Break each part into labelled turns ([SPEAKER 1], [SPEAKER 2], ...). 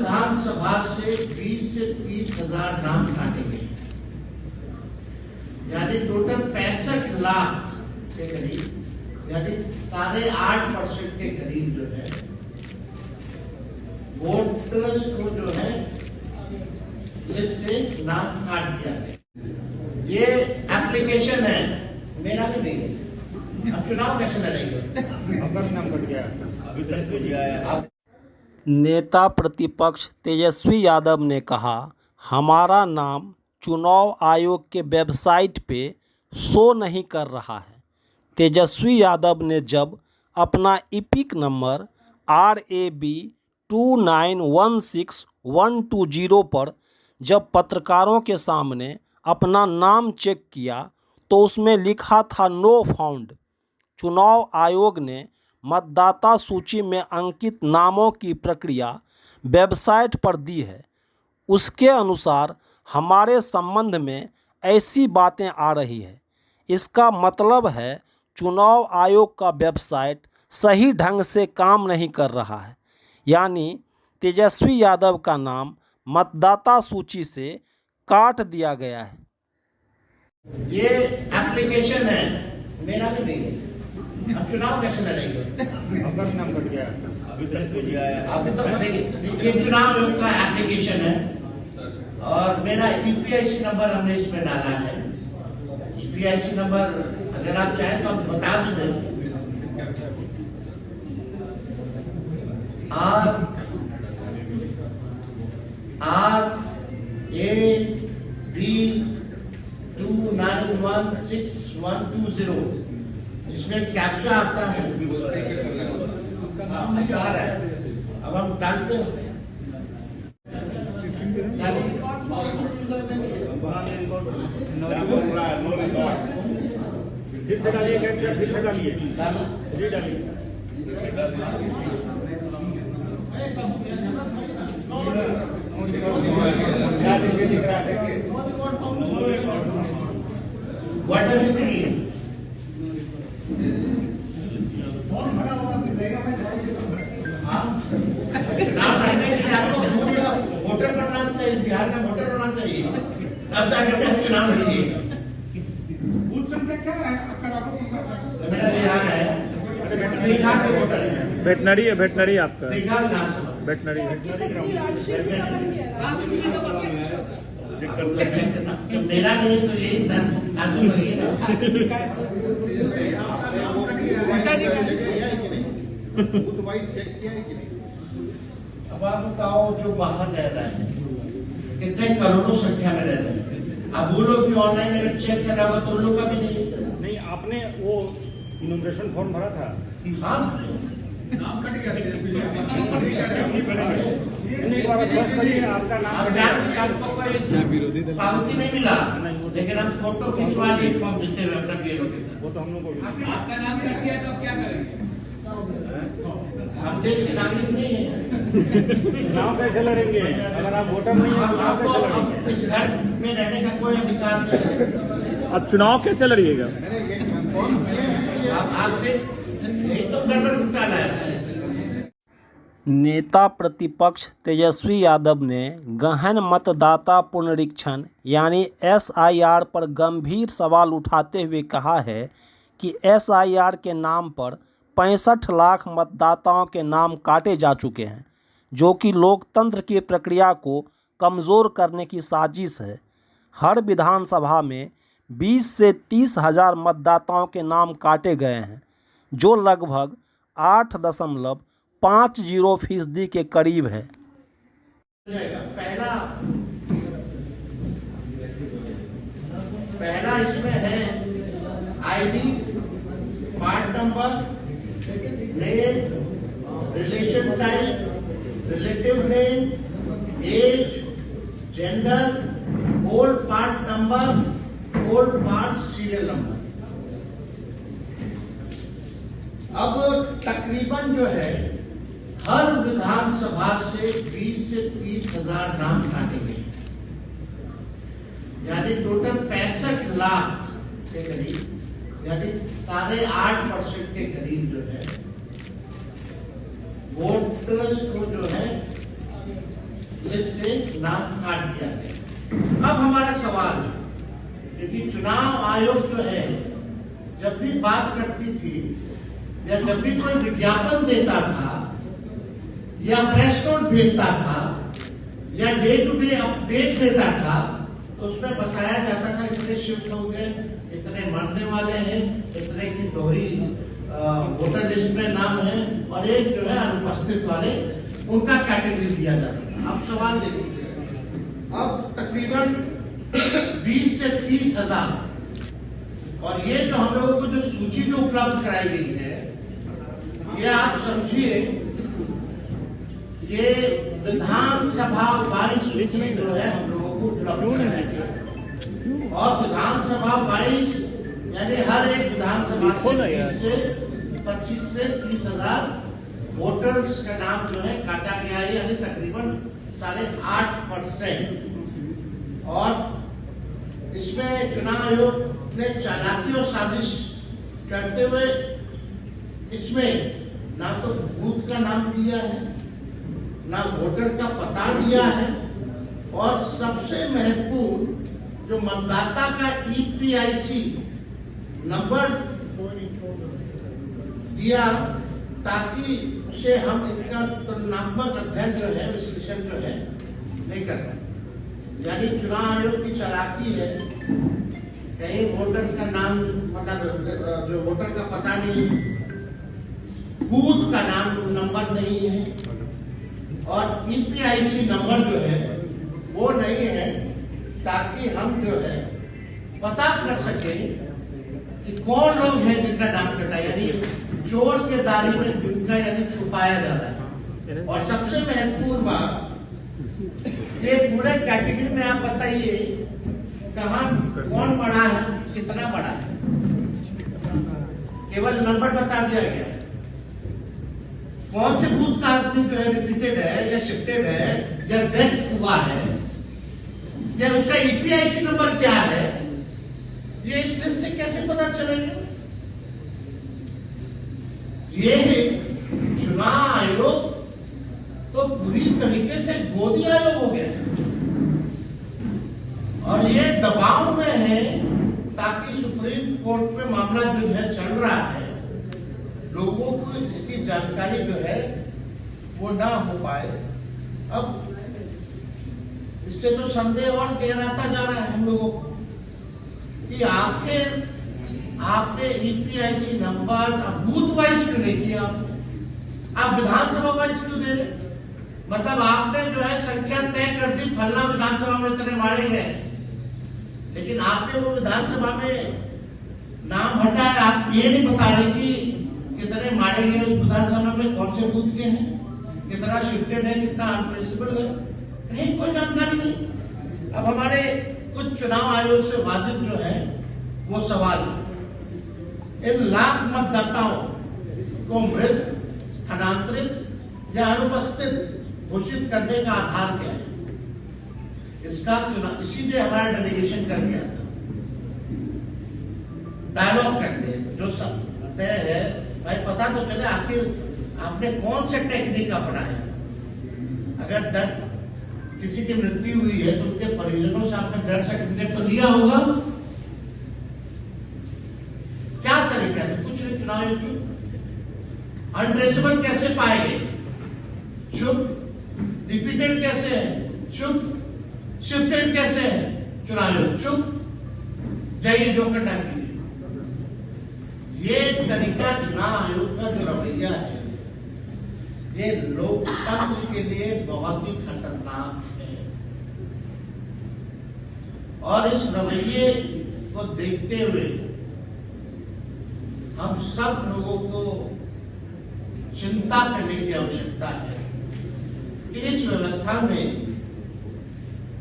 [SPEAKER 1] विधानसभा से 20 से 30 हजार नाम काटे गए, यानी टोटल 65 लाख के करीब, यानी 8.5% के करीब जो है वोटर्स को जो है लिस्ट से नाम काट दिया गया। ये एप्लीकेशन है, मेरा भी नहीं है। अब चुनाव कैसे लड़ेंगे?
[SPEAKER 2] नाम कट गया।
[SPEAKER 3] नेता प्रतिपक्ष तेजस्वी यादव ने कहा, हमारा नाम चुनाव आयोग के वेबसाइट पे शो नहीं कर रहा है। तेजस्वी यादव ने जब अपना ईपिक नंबर RAB 2916120 पर जब पत्रकारों के सामने अपना नाम चेक किया तो उसमें लिखा था नो फाउंड। चुनाव आयोग ने मतदाता सूची में अंकित नामों की प्रक्रिया वेबसाइट पर दी है। उसके अनुसार हमारे संबंध में ऐसी बातें आ रही है। इसका मतलब है चुनाव आयोग का वेबसाइट सही ढंग से काम नहीं कर रहा है, यानी तेजस्वी यादव का नाम मतदाता सूची से काट दिया गया है।
[SPEAKER 1] ये एप्लीकेशन है, मेरा भी नहीं है। अब चुनाव कैसे लड़ेंगे?
[SPEAKER 2] नाम कट गया।
[SPEAKER 1] ये चुनाव आयोग का एप्लीकेशन है और मेरा EPIC नंबर हमने इसमें डाला है। EPIC नंबर अगर आप चाहें तो आप बता भी दें। RAB 2916120 इसमें कैप्चा आता है। अच्छा आ रहा है, अब हम डालते हैं।
[SPEAKER 2] फिर से डालिए कैप्चा, फिर से डालिए, जी डालिए।
[SPEAKER 1] What does it mean? नाम रखने के लिए आपको वोटर बनना चाहिए, बिहार का वोटर होना चाहिए, तब जाकर के चुनाव लड़िए। बूथ संख्या क्या है आपका? मेरा बिहार है, बिहार के वोटर है।
[SPEAKER 2] वेटनरी है, वेटनरी आपका
[SPEAKER 1] बिहार विधानसभा
[SPEAKER 2] वेटनरी है।
[SPEAKER 1] मेरा नहीं तो यही ताजुब लगेगा। अब आप बताओ जो बाहर रह रहे हैं कितने करोड़ों संख्या में रह रहे हैं, अब वो लोग भी ऑनलाइन अगर चेक करा हुआ तो उन लोग का भी नहीं।
[SPEAKER 2] आपने वो इनोग्रेशन फॉर्म भरा था?
[SPEAKER 1] हाँ,
[SPEAKER 2] नाम कट गया। आपका नाम
[SPEAKER 1] आपको कोई पावती नहीं मिला, लेकिन हम फोटो खिंचवा लिए फॉर्म देते हुए अपना BLO के साथ।
[SPEAKER 2] वो तो हम लोग को
[SPEAKER 4] आपका नाम कट गया तो क्या करेंगे?
[SPEAKER 1] हम देश के नागरिक नहीं है।
[SPEAKER 2] चुनाव कैसे लड़ेंगे अगर आप वोटर नहीं हैं?
[SPEAKER 1] आपको इस घर में रहने का कोई अधिकार नहीं है।
[SPEAKER 2] अब चुनाव कैसे लड़िएगा?
[SPEAKER 1] आप यही तो गड़बड़ घोटाला है।
[SPEAKER 3] नेता प्रतिपक्ष तेजस्वी यादव ने गहन मतदाता पुनरीक्षण यानी SIR पर गंभीर सवाल उठाते हुए कहा है कि SIR के नाम पर 65 लाख मतदाताओं के नाम काटे जा चुके हैं, जो कि लोकतंत्र की प्रक्रिया को कमज़ोर करने की साजिश है। हर विधानसभा में 20 से 30 हजार मतदाताओं के नाम काटे गए हैं, जो लगभग 8.50% के करीब है।
[SPEAKER 1] पहला इसमें है ID, part number, name, relation type, relative name, age, gender, old part number, old part serial number. अब तकरीबन जो है हर विधानसभा से 20 से 30 हजार नाम काटे गए, यानी टोटल 65 लाख के करीब, यानी 8.5% के करीब जो है वोटर्स को जो है लिस्ट से नाम काट दिया गया। अब हमारा सवाल है कि चुनाव आयोग जो है जब भी बात करती थी या जब भी कोई विज्ञापन देता था या प्रेस नोट भेजता था या डे टू डे अपडेट देता था तो उसमें बताया जाता था इतने शिफ्ट हो गए, इतने मरने वाले हैं, इतने की दोहरी वोटर लिस्ट में नाम है और एक जो है अनुपस्थित वाले उनका कैटेगरी दिया जाता था। अब सवाल देखिए, अब तकरीबन 20 से 30 हजार और ये जो हम लोगों को जो सूची जो उपलब्ध कराई गई है ये आप समझिए ये विधानसभा वाइज सूची जो है हम लोगों को उपलब्ध कराई गई और विधानसभा वाइज यानी हर एक विधानसभा से 25 से 30 हजार वोटर्स का नाम जो है काटा गया है, यानी तकरीबन 8.5%। और इसमें चुनाव आयोग ने चालाकी और साजिश करते हुए इसमें ना तो बूथ का नाम दिया है, ना वोटर का पता दिया है और सबसे महत्वपूर्ण जो मतदाता का ईपीआईसी नंबर दिया ताकि उसे हम इनका तुलनात्मक अध्ययन जो है विश्लेषण जो है नहीं कर पाए। यानी चुनाव आयोग की चालाकी है, कहीं वोटर का नाम मतलब जो वोटर का पता नहीं, बूथ का नाम नंबर नहीं है और ईपीआईसी नंबर जो है वो नहीं है ताकि हम जो है पता कर सके कि कौन लोग हैं जिनका नाम कटा, यानी चोर के दारी में जिनका यानी छुपाया जा रहा है। और सबसे महत्वपूर्ण बात ये पूरे कैटेगरी में आप बताइए कहाँ कौन बड़ा है, कितना बड़ा है, केवल नंबर बता दिया गया है। कौन से बूथ का आदमी जो है रिपीटेड है या शिफ्टेड है या डेथ हुआ है या उसका ईपीआईसी नंबर क्या है, ये इस लिस्ट से कैसे पता चलेगा? ये चुनाव आयोग तो पूरी तरीके से गोदी आयोग हो गया और ये दबाव में है ताकि सुप्रीम कोर्ट में मामला जो है चल रहा है, लोगों को इसकी जानकारी जो है वो ना हो पाए। अब इससे तो संदेह और गहराता जा रहा है हम लोगों को कि आपने ईपीआईसी नंबर बूथ वाइज क्यों नहीं किया, आप विधानसभा वाइज क्यों दे रहे? मतलब आपने जो है संख्या तय कर दी, फलना विधानसभा में इतने मारे गए, लेकिन आपने वो विधानसभा में नाम हटाया, आप ये नहीं बता रहे कि कितने मारे गए उस विधानसभा में, कौन से बूथ के हैं, कितना शिफ्टेड है, कितना अनप्रिंसिपल है, कहीं कोई जानकारी नहीं। अब हमारे कुछ चुनाव आयोग से वाजिब जो है वो सवाल, इन लाख मतदाताओं को मृत, स्थानांतरित या अनुपस्थित घोषित करने का आधार क्या है? इसका चुनाव इसीलिए हमारा डेलीगेशन कर गया था, डायलॉग करते जो सब तय है भाई पता तो चले आखिर आपने कौन से टेक्निक अपनाया। अगर डेथ किसी की मृत्यु हुई है तो उनके परिजनों से आपने डेथ सर्टिफिकेट तो लिया होगा, क्या तरीका है? कुछ नहीं, चुनाव आयोग चुप। अनट्रेसेबल कैसे पाए गए? चुप। रिपीटेड कैसे है? चुप। शिफ्टेड कैसे है? चुनाव आयोग चुप। जाइए जो करना कीजिए। ये तरीका चुनाव आयोग का जो रवैया है ये लोकतंत्र के लिए बहुत ही खतरनाक है और इस रवैये को देखते हुए हम सब लोगों को चिंता करने की आवश्यकता है कि इस व्यवस्था में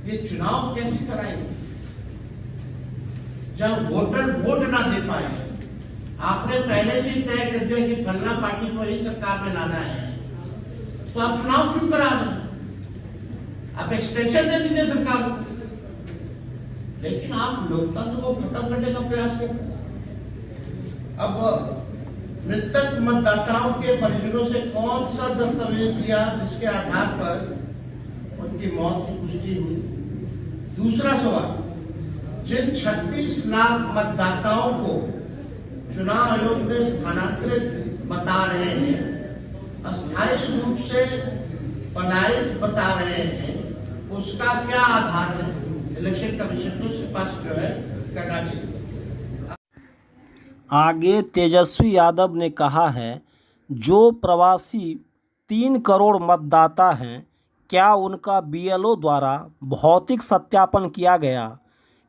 [SPEAKER 1] ये चुनाव कैसे कराएंगे जब वोटर वोट ना दे पाए। आपने पहले से ही तय कर दिया कि फलना पार्टी को ही सरकार में लाना है, तो आप चुनाव क्यों करा रहे? आप एक्सटेंशन दे दीजिए सरकार को, लेकिन आप लोकतंत्र को खत्म करने का प्रयास करते हैं। अब मृतक मतदाताओं के परिजनों से कौन सा दस्तावेज लिया जिसके आधार पर उनके उनकी मौत की पुष्टि हुई। दूसरा सवाल, जिन 36 लाख मतदाताओं को चुनाव आयोग ने स्थानांतरित बता रहे हैं, अस्थायी रूप से पलायित बता रहे हैं, उसका क्या आधार है? इलेक्शन कमीशन को स्पष्ट जो है करना चाहिए।
[SPEAKER 3] आगे तेजस्वी यादव ने कहा है, जो प्रवासी 3 करोड़ मतदाता हैं, क्या उनका बीएलओ द्वारा भौतिक सत्यापन किया गया?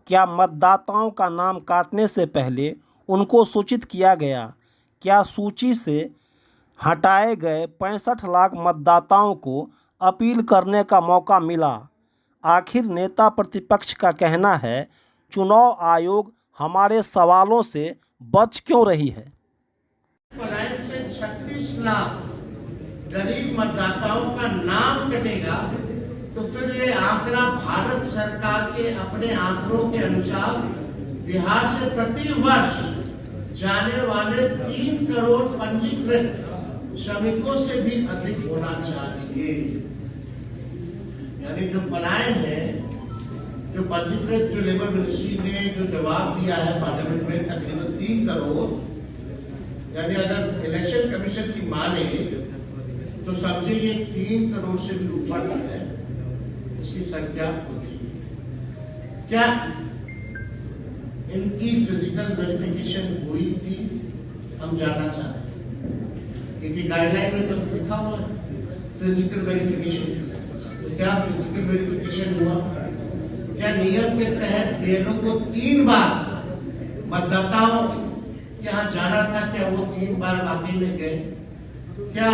[SPEAKER 3] क्या मतदाताओं का नाम काटने से पहले उनको सूचित किया गया? क्या सूची से हटाए गए 65 लाख मतदाताओं को अपील करने का मौका मिला? आखिर नेता प्रतिपक्ष का कहना है, चुनाव आयोग हमारे सवालों से बच क्यों रही है?
[SPEAKER 1] पलायन से 36 लाख गरीब मतदाताओं का नाम कटेगा, तो फिर ये आंकड़ा भारत सरकार के अपने आंकड़ों के अनुसार बिहार से प्रति वर्ष जाने वाले 3 करोड़ पंजीकृत श्रमिकों से भी अधिक होना चाहिए। यानी जो पलायन है, जो पंजीकृत, जो लेबर मिनिस्ट्री ने जो जवाब दिया है पार्लियामेंट में, तकरीबन 3 करोड़, यानी अगर इलेक्शन कमीशन की माने तो समझे ये 3 करोड़ से भी ऊपर है इसकी संख्या होती है। क्या इनकी फिजिकल वेरिफिकेशन हुई थी? हम जानना चाहते हैं, क्योंकि गाइडलाइन में तो लिखा हुआ है फिजिकल वेरिफिकेशन। तो क्या फिजिकल वेरिफिकेशन हुआ? क्या नियम के तहत बीएलओ को 3 बार मतदाताओं के यहाँ जाना था? क्या वो 3 बार वाकई में गए? क्या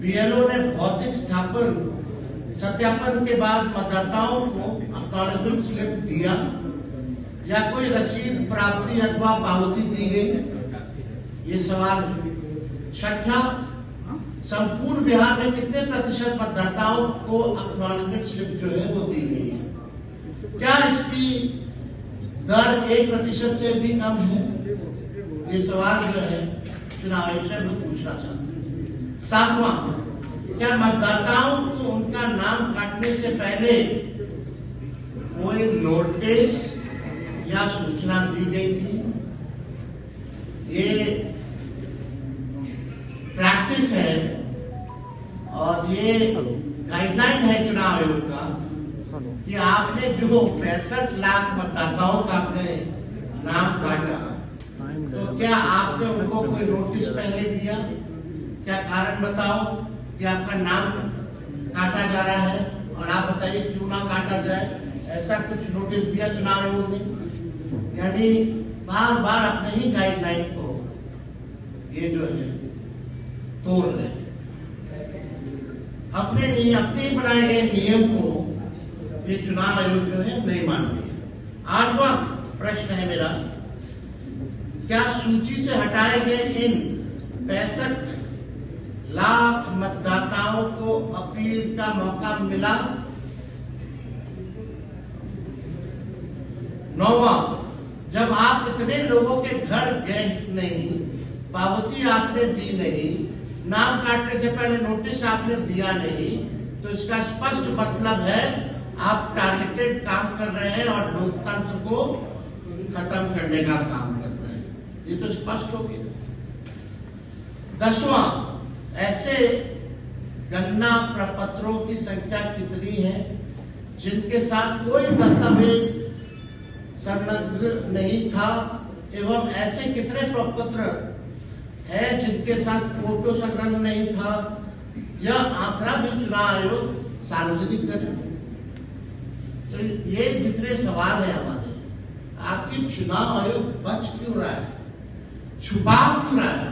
[SPEAKER 1] बीएलओ ने भौतिक सत्यापन के बाद मतदाताओं को एक्नॉलेजमेंट स्लिप दिया, या कोई रसीद प्राप्ति अथवा पावती दी गई? ये सवाल है। छठा, संपूर्ण बिहार में कितने प्रतिशत मतदाताओं को एक्नॉलेजमेंट स्लिप जो है वो दी गई है? क्या इसकी दर 1% से भी कम है? ये सवाल जो है चुनाव आयोग से हम पूछना चाहते हैं। 7वां, क्या मतदाताओं को उनका नाम काटने से पहले कोई नोटिस या सूचना दी गई थी? ये प्रैक्टिस है और ये गाइडलाइन है चुनाव आयोग का कि आपने जो 65 लाख मतदाताओं का आपने नाम काटा, तो क्या आपने उनको कोई नोटिस पहले दिया? क्या कारण बताओ कि आपका नाम काटा जा रहा है, और आप बताइए क्यों ना काटा जाए? ऐसा कुछ नोटिस दिया चुनाव आयोग ने? यानी बार बार अपने ही गाइडलाइन को ये जो है तोड़ रहे हैं। अपने बनाए गए नियम को ये चुनाव आयोग जो है नहीं मान रही। 8वां प्रश्न है मेरा, क्या सूची से हटाए गए इन 65 लाख मतदाताओं को अपील का मौका मिला? 9वां, जब आप इतने लोगों के घर गए नहीं, पावती आपने दी नहीं, नाम काटने से पहले नोटिस आपने दिया नहीं, तो इसका स्पष्ट मतलब है आप टारगेटेड काम कर रहे हैं और लोकतंत्र को खत्म करने का काम कर रहे हैं। ये तो स्पष्ट हो गया। 10वां, ऐसे गणना प्रपत्रों की संख्या कितनी है जिनके साथ कोई दस्तावेज संलग्न नहीं था, एवं ऐसे कितने प्रपत्र है जिनके साथ फोटो संलग्न नहीं था? यह आंकड़ा भी चुनाव आयोग सार्वजनिक करे। तो ये जितने सवाल है हमारे, आखिर चुनाव आयोग बच क्यों रहा है, छुपा क्यों रहा है?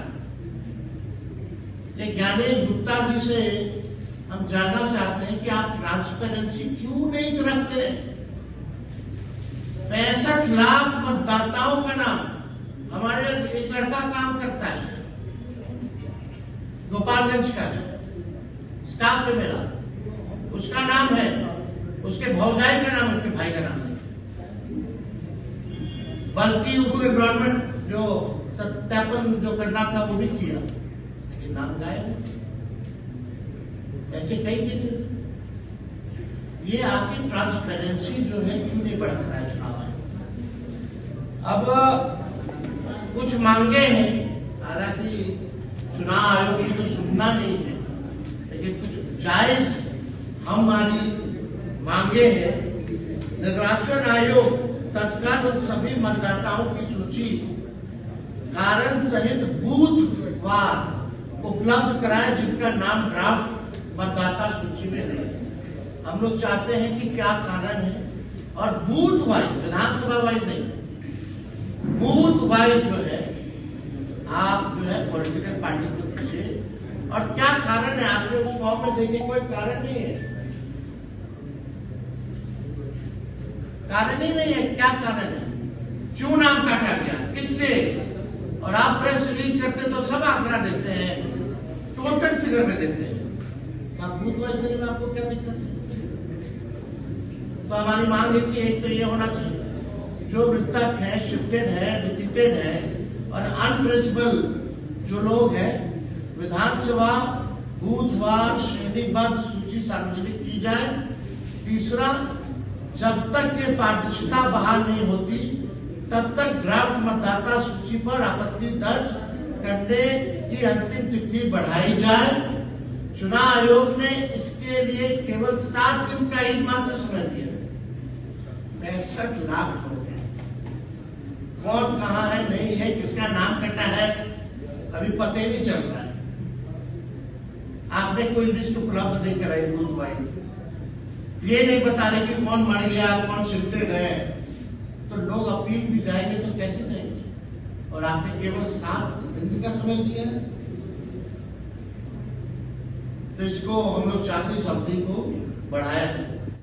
[SPEAKER 1] ये ज्ञानेश गुप्ता जी से हम जानना चाहते हैं कि आप ट्रांसपेरेंसी क्यों नहीं रखते? 65 लाख मतदाताओं का नाम, हमारे एक लड़का काम करता है गोपालगंज का, स्टाफ है मेरा, उसका नाम है, उसके भौजाई का नाम, उसके भाई का नाम है, बल्कि उसको एनरोलमेंट जो सत्यापन जो करना था वो भी किया, लेकिन नाम गायब। ऐसे कई केसेस ये आपकी ट्रांसपेरेंसी जो है क्यों नहीं बढ़ता है चुनाव में? अब कुछ मांगे हैं, हालांकि चुनाव आयोग की तो सुनना नहीं है, लेकिन कुछ जायज हमारी मांगे हैं। निर्वाचन आयोग तत्काल उन सभी मतदाताओं की सूची कारण सहित बूथवार उपलब्ध कराए जिनका नाम ड्राफ्ट मतदाता सूची में नहीं है। हम लोग चाहते हैं कि क्या कारण है, और बूथ वाइज, विधानसभा वाइज नहीं, बूथ वाइज जो है आप जो है पॉलिटिकल पार्टी को दीजिए, और क्या कारण है आपने उस फॉर्म में देखिए, कोई कारण नहीं है, कारण ही नहीं है। क्या कारण है, क्यों नाम काटा गया, किसने? और आप प्रेस रिलीज करते तो सब आंकड़ा देते हैं, टोटल फिगर में देते हैं, तो आप बूथ वाइज देने में आपको क्या दिक्कत है? तो हमारी मांग है कि एक तो ये होना चाहिए, जो मृतक है, शिफ्टेड है, डिप्यूटेड है और अनप्रेसिबल जो लोग हैं, विधानसभा बूथवार श्रेणीबद्ध सूची सार्वजनिक की जाए। तीसरा, जब तक ये पारदर्शिता बहाल नहीं होती तब तक ड्राफ्ट मतदाता सूची पर आपत्ति दर्ज करने की अंतिम तिथि बढ़ाई जाए। चुनाव आयोग ने इसके लिए केवल 7 दिन का ही मात्र समय दिया। 65 लाख लोग हैं, कौन कहां है, नहीं है, किसका नाम कटा है, अभी पता ही नहीं चल रहा है। आपने कोई लिस्ट उपलब्ध नहीं कराई बूथ वाइज, ये नहीं बता रहे कि कौन मर गया, कौन शिफ्टेड है, तो लोग अपील भी जाएंगे तो कैसे जाएंगे? और आपने केवल 7 दिन का समय दिया है, तो इसको हम लोग चाहते इस अवधि को बढ़ाया